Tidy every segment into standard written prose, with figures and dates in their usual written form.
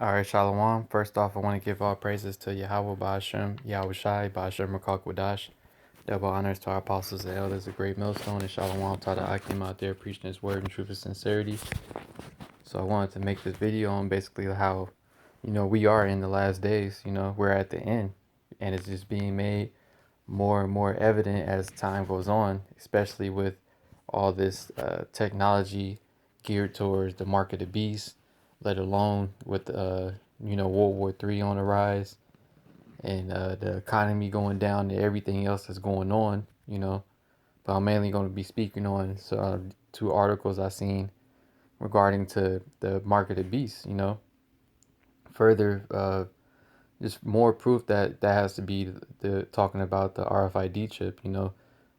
All right, Shalom. First off, I want to give all praises to Yahweh Ba'ashem, Yahweh Shai, Ba'ashem Rakak Wadash. Double honors to our apostles and elders, a great millstone, and Shalom to the Akim out there preaching his word in truth and sincerity. So I wanted to make this video on basically how, we are in the last days. We're at the end, and it's just being made more and more evident as time goes on, especially with all this technology geared towards the mark of the beast, let alone with World War III on the rise and the economy going down and everything else that's going on. But I'm mainly going to be speaking on two articles I seen regarding to the mark of the beast. Further, just more proof that that has to be the talking about the RFID chip.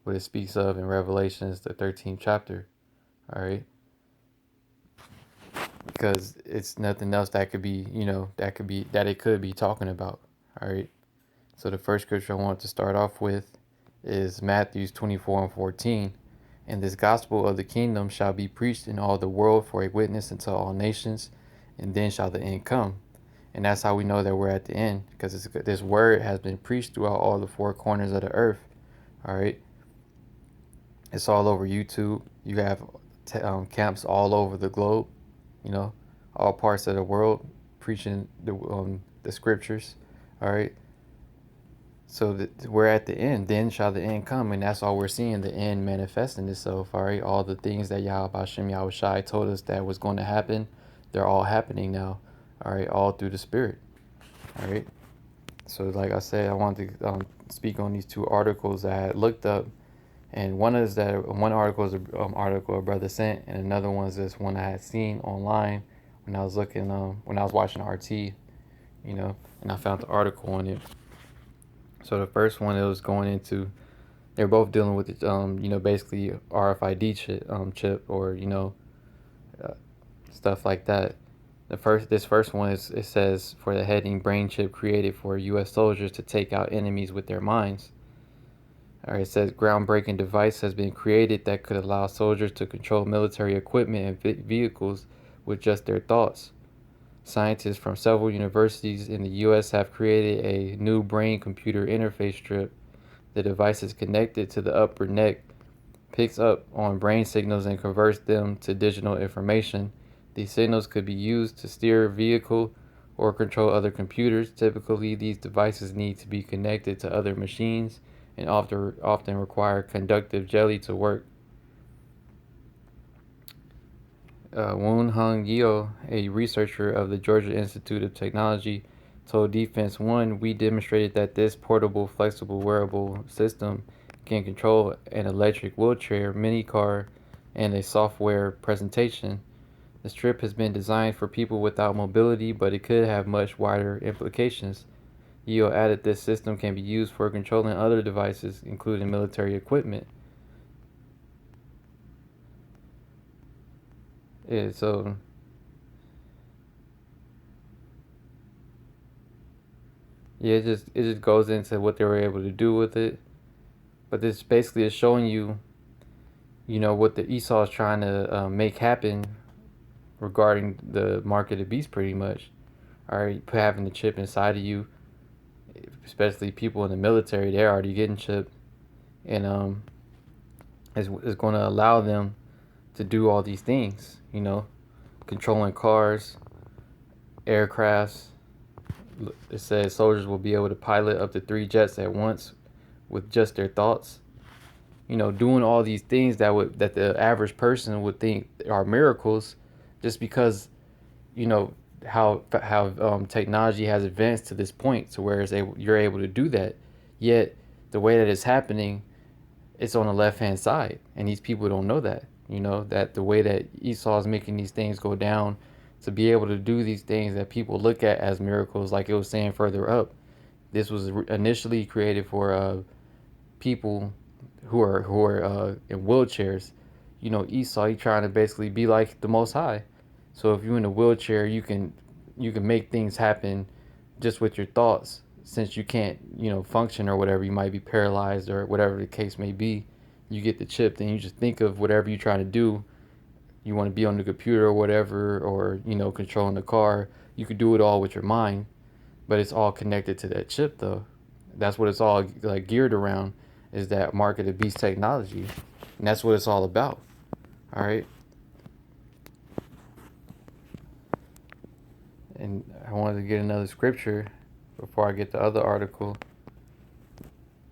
What it speaks of in Revelations, the 13th chapter. All right, because it's nothing else that could be that it could be talking about. All right. So the first scripture I want to start off with is Matthew 24:14. And this gospel of the kingdom shall be preached in all the world for a witness unto all nations, and then shall the end come. And that's how we know that we're at the end, because this word has been preached throughout all the four corners of the earth. All right. It's all over YouTube. You have camps all over the globe, you know, all parts of the world preaching the scriptures. All right. So we're at the end. Then shall the end come, and that's all we're seeing, the end manifesting itself. All right. All the things that Yahweh Hashem Yahweh Shai told us that was going to happen, they're all happening now. All right. All through the Spirit. All right. So like I said, I wanted to speak on these two articles that I had looked up. And one article is an article a brother sent, and another one is this one I had seen online when I was looking when I was watching RT, and I found the article on it. So the first one, it was going into, they're both dealing with basically RFID chip or uh, stuff like that. This first one it says for the heading brain chip created for U.S. soldiers to take out enemies with their minds. All right, it says groundbreaking device has been created that could allow soldiers to control military equipment and vehicles with just their thoughts. Scientists from several universities in the U.S. have created a new brain-computer interface strip. The device is connected to the upper neck, picks up on brain signals and converts them to digital information. These signals could be used to steer a vehicle or control other computers. Typically, these devices need to be connected to other machines and often require conductive jelly to work. Woon Hung Yeo, a researcher of the Georgia Institute of Technology, told Defense One, "We demonstrated that this portable, flexible, wearable system can control an electric wheelchair, mini car, and a software presentation. The strip has been designed for people without mobility, but it could have much wider implications." Yeo added this system can be used for controlling other devices, including military equipment. Yeah, so yeah, it just goes into what they were able to do with it. But this basically is showing you, what the Esau is trying to make happen regarding the mark of the beast, pretty much. All right, having the chip inside of you, especially people in the military, they're already getting chipped, and is going to allow them to do all these things. Controlling cars, aircrafts. It says soldiers will be able to pilot up to 3 jets at once with just their thoughts. Doing all these things that the average person would think are miracles, just because you know how technology has advanced to this point to where you're able to do that. Yet the way that it's happening, it's on the left hand side, and these people don't know that. That the way that Esau is making these things go down, to be able to do these things that people look at as miracles, like it was saying further up. This was initially created for people who are in wheelchairs. Esau, he trying to basically be like the Most High. So if you're in a wheelchair, you can make things happen just with your thoughts. Since you can't function or whatever, you might be paralyzed or whatever the case may be. You get the chip, then you just think of whatever you're trying to do You want to be on the computer or whatever, or controlling the car. You could do it all with your mind, but it's all connected to that chip though. That's what it's all like geared around, is that market of beast technology, and that's what it's all about. All right. And I wanted to get another scripture before I get the other article.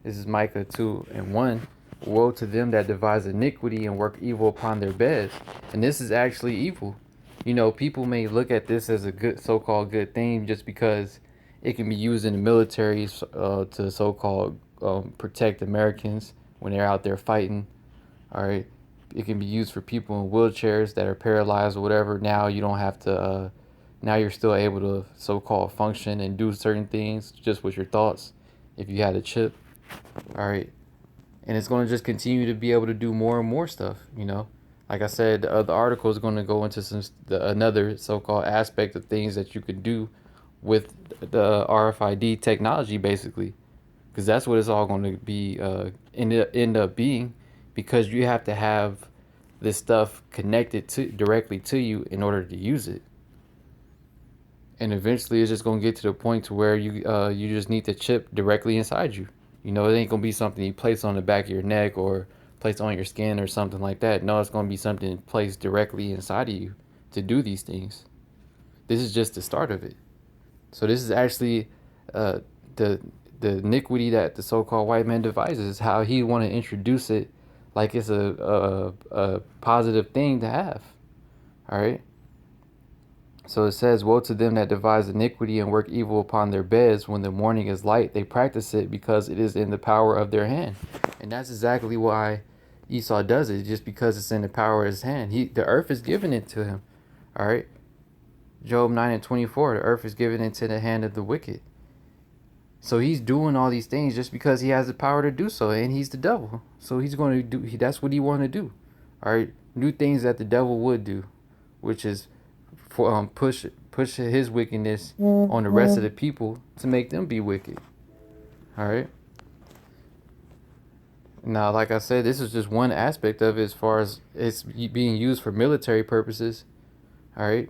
This is Micah 2:1. Woe to them that devise iniquity and work evil upon their beds. And this is actually evil. People may look at this as a good, so-called good thing, just because it can be used in the military to so-called protect Americans when they're out there fighting. All right. It can be used for people in wheelchairs that are paralyzed or whatever. Now you don't have to. Now you're still able to so-called function and do certain things just with your thoughts if you had a chip. All right. And it's going to just continue to be able to do more and more stuff. Like I said, the article is going to go into another so-called aspect of things that you could do with the RFID technology, basically, because that's what it's all going to be end up being, because you have to have this stuff connected to directly to you in order to use it. And eventually it's just going to get to the point to where you just need the chip directly inside you. It ain't going to be something you place on the back of your neck or place on your skin or something like that. No, it's going to be something placed directly inside of you to do these things. This is just the start of it. So this is actually uh, the the iniquity that the so-called white man devises, how he want to introduce it like it's a positive thing to have. All right. So it says, woe to them that devise iniquity and work evil upon their beds. When the morning is light, they practice it because it is in the power of their hand. And that's exactly why Esau does it, just because it's in the power of his hand. The earth is giving it to him. All right. Job 9:24, the earth is given into the hand of the wicked. So he's doing all these things just because he has the power to do so, and he's the devil. So he's going to do, that's what he want to do. All right. Do things that the devil would do, which is for push his wickedness on the rest of the people to make them be wicked. All right. Now, like I said, this is just one aspect of it as far as it's being used for military purposes. All right.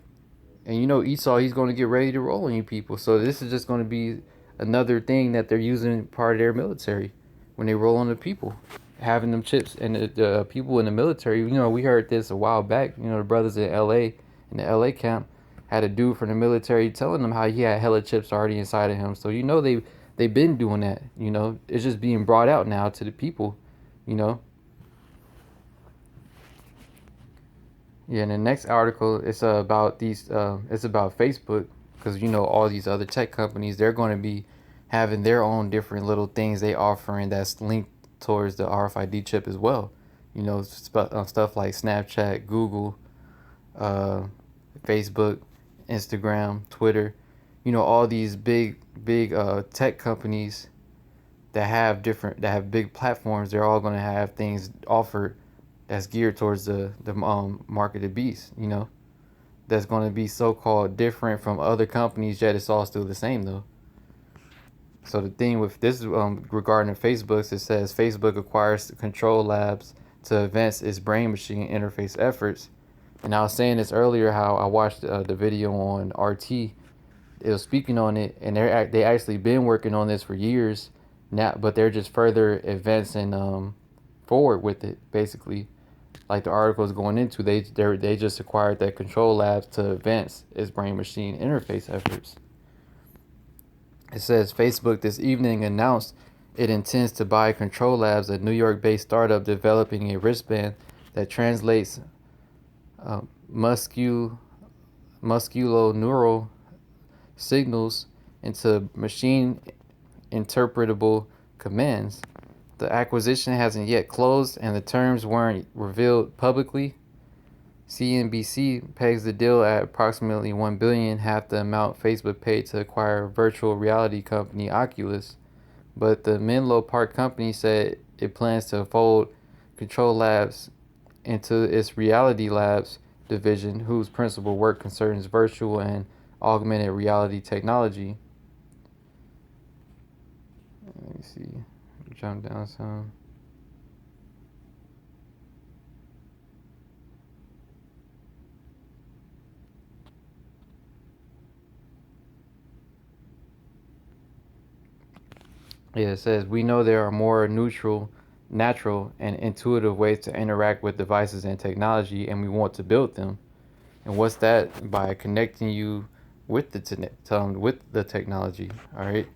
And Esau, he's going to get ready to roll on you people. So this is just going to be another thing that they're using part of their military when they roll on the people, having them chips. And the people in the military, we heard this a while back. The brothers in LA, in the LA camp, had a dude from the military telling them how he had hella chips already inside of him. So they've been doing that. It's just being brought out now to the people. you know Yeah, and the next article is about these. It's about Facebook, because all these other tech companies, they're going to be having their own different little things they offering that's linked towards the RFID chip as well. Stuff like Snapchat, Google, uh, Facebook, Instagram, Twitter. All these big tech companies that have big platforms. They're all going to have things offered that's geared towards the marketed beast. That's going to be so-called different from other companies, yet it's all still the same though. So the thing with this regarding Facebook, it says Facebook acquires Control Labs to advance its brain machine interface efforts. And I was saying this earlier, how I watched the video on RT. It was speaking on it, and they actually been working on this for years now, but they're just further advancing forward with it, basically. Like the article is going into, they just acquired that Control Labs to advance its brain machine interface efforts. It says Facebook this evening announced it intends to buy Control Labs, a New York-based startup developing a wristband that translates musculo-neural signals into machine interpretable commands. The acquisition hasn't yet closed, and the terms weren't revealed publicly. CNBC pegs the deal at approximately $1 billion, half the amount Facebook paid to acquire virtual reality company Oculus. But the Menlo Park company said it plans to fold Control Labs into its Reality Labs division, whose principal work concerns virtual and augmented reality technology. Let me see. Jump down some. Yeah, it says we know there are more neutral, natural, and intuitive ways to interact with devices and technology, and we want to build them. And what's that? By connecting you with with the technology. All right.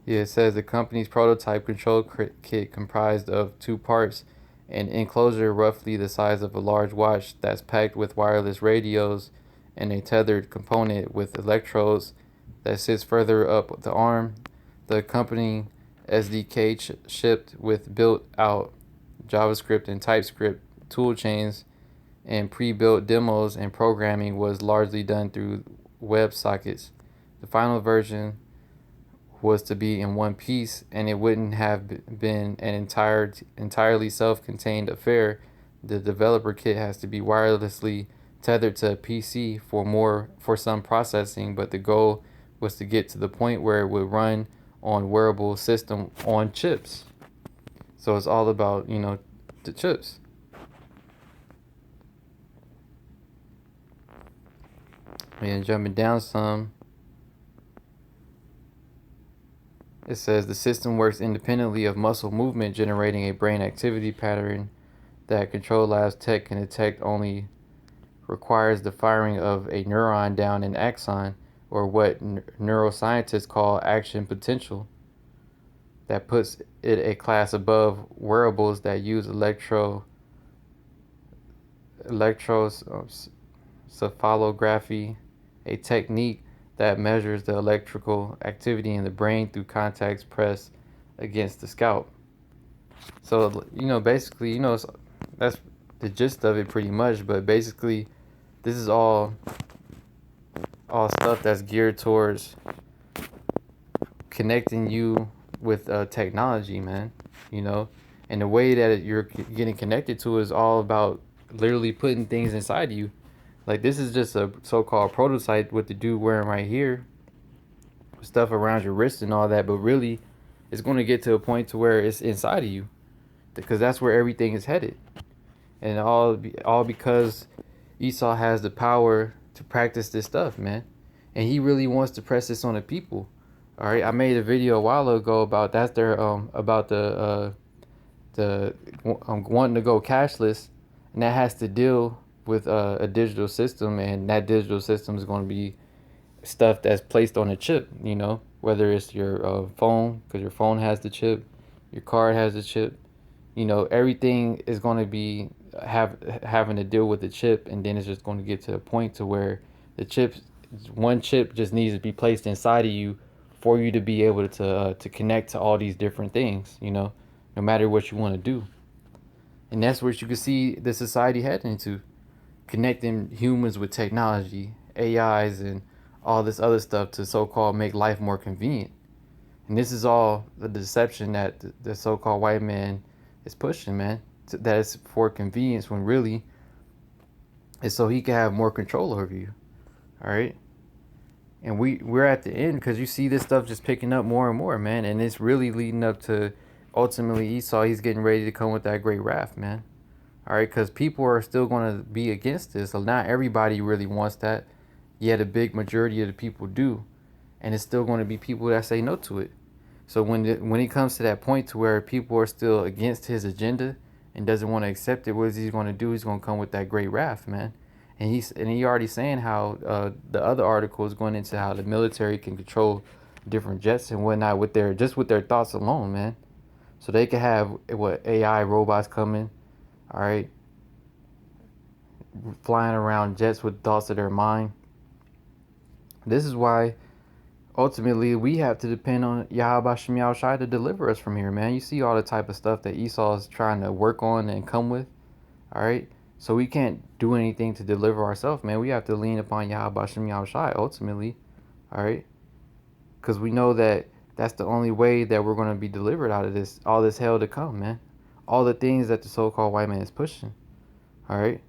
Yeah, it says the company's prototype control kit comprised of two parts: an enclosure roughly the size of a large watch that's packed with wireless radios, and a tethered component with electrodes that sits further up the arm. The company SDK shipped with built-out JavaScript and TypeScript toolchains, and pre-built demos and programming was largely done through WebSockets. The final version was to be in one piece, and it wouldn't have been an entirely self-contained affair. The developer kit has to be wirelessly tethered to a PC for some processing, but the goal was to get to the point where it would run on wearable system on chips. So it's all about, the chips. And jumping down some, it says the system works independently of muscle movement, generating a brain activity pattern that Control Labs tech can detect only requires the firing of a neuron down an axon, or what neuroscientists call action potential, that puts it a class above wearables that use electroencephalography, a technique that measures the electrical activity in the brain through contacts pressed against the scalp. So, basically, that's the gist of it pretty much, but basically this is all stuff that's geared towards connecting you with technology, man. You know, and the way that you're getting connected to is all about literally putting things inside of you. Like this is just a so-called prototype with the dude wearing right here, stuff around your wrist and all that, but really, it's going to get to a point to where it's inside of you, because that's where everything is headed, and all because Esau has the power to practice this stuff, man, and he really wants to press this on the people. All right, I made a video a while ago about that's their about the wanting to go cashless, and that has to deal with a digital system, and that digital system is going to be stuff that's placed on a chip. Whether it's your phone, because your phone has the chip, your card has the chip. Everything is going to be having to deal with the chip, and then it's just going to get to a point to where the chips one chip just needs to be placed inside of you for you to be able to connect to all these different things, no matter what you want to do. And that's what you can see the society heading into, connecting humans with technology, AIs, and all this other stuff to so-called make life more convenient. And this is all the deception that the so-called white man is pushing, man. That it's for convenience, when really it's so he can have more control over you. All right. And we're at the end, because you see this stuff just picking up more and more, man. And it's really leading up to ultimately Esau. He's getting ready to come with that great wrath, man. All right, because people are still going to be against this. So not everybody really wants that, yet a big majority of the people do, and it's still going to be people that say no to it. So when it comes to that point to where people are still against his agenda and doesn't want to accept it, what is he going to do? He's going to come with that great wrath, man. And he already saying how the other article is going into how the military can control different jets and whatnot with their thoughts alone, man. So they can have AI robots coming, all right, flying around jets with thoughts of their mind. This is why ultimately we have to depend on Yahweh Shem Yahushai to deliver us from here, man. You see all the type of stuff that Esau is trying to work on and come with, all right? So we can't do anything to deliver ourselves, man. We have to lean upon Yahweh Shem Yahushai ultimately, all right? Because we know that that's the only way that we're going to be delivered out of all this hell to come, man. All the things that the so-called white man is pushing, all right?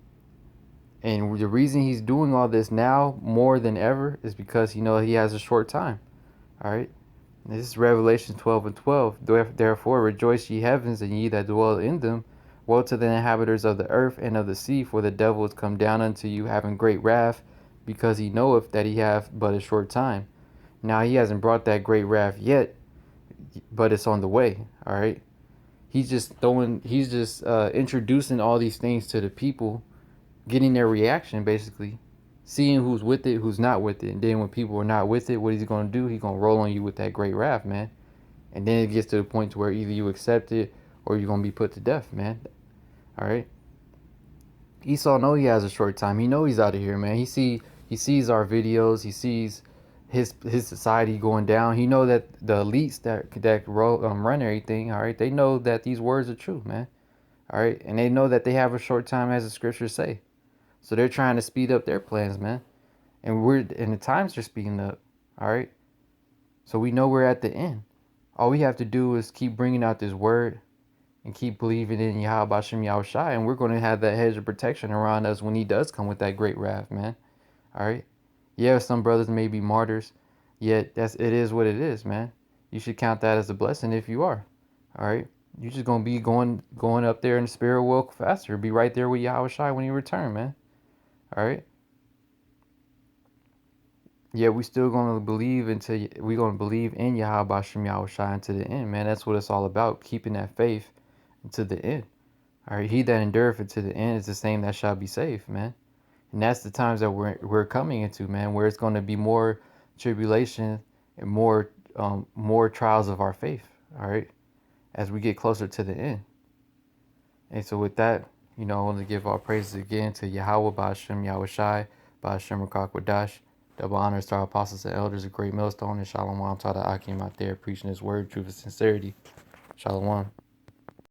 And the reason he's doing all this now more than ever is because he has a short time. All right. This is Revelation 12 and 12. Therefore rejoice ye heavens, and ye that dwell in them. Woe to the inhabitants of the earth and of the sea, for the devil is come down unto you, having great wrath, because he knoweth that he hath but a short time. Now he hasn't brought that great wrath yet, but it's on the way. All right. He's just introducing all these things to the people, getting their reaction basically, seeing who's with it, who's not with it. And then when people are not with it, what he's gonna do? He's gonna roll on you with that great wrath, man. And then it gets to the point to where either you accept it or you're gonna be put to death, man. All right. Esau know he has a short time. He know he's out of here, man. He sees our videos. He sees his society going down. He know that the elites run everything. All right. They know that these words are true, man. All right. And they know that they have a short time, as the scriptures say. So they're trying to speed up their plans, man. And the times are speeding up. All right. So we know we're at the end. All we have to do is keep bringing out this word and keep believing in Yahweh Bashem Yahushai, and we're going to have that hedge of protection around us when he does come with that great wrath, man. All right. Yeah, some brothers may be martyrs, yet it is what it is, man. You should count that as a blessing if you are. All right. You're just gonna be going up there in the spirit world faster. Be right there with Yahushai when he return, man. All right. Yeah, we still gonna believe until we gonna believe in Yahweh Bashem Yahushai unto the end, man. That's what it's all about, keeping that faith to the end. All right, he that endureth it to the end is the same that shall be saved, man. And that's the times that we're coming into, man, where it's going to be more tribulation and more trials of our faith. All right, as we get closer to the end. And so with that, I want to give all praises again to Yahweh, Ba'ashem, Yahushai, Ba'ashem, Rakakwadash. Double honors to our apostles and elders, a great millstone, and Shalom to the Akim out there preaching his word, truth, and sincerity. Shalom.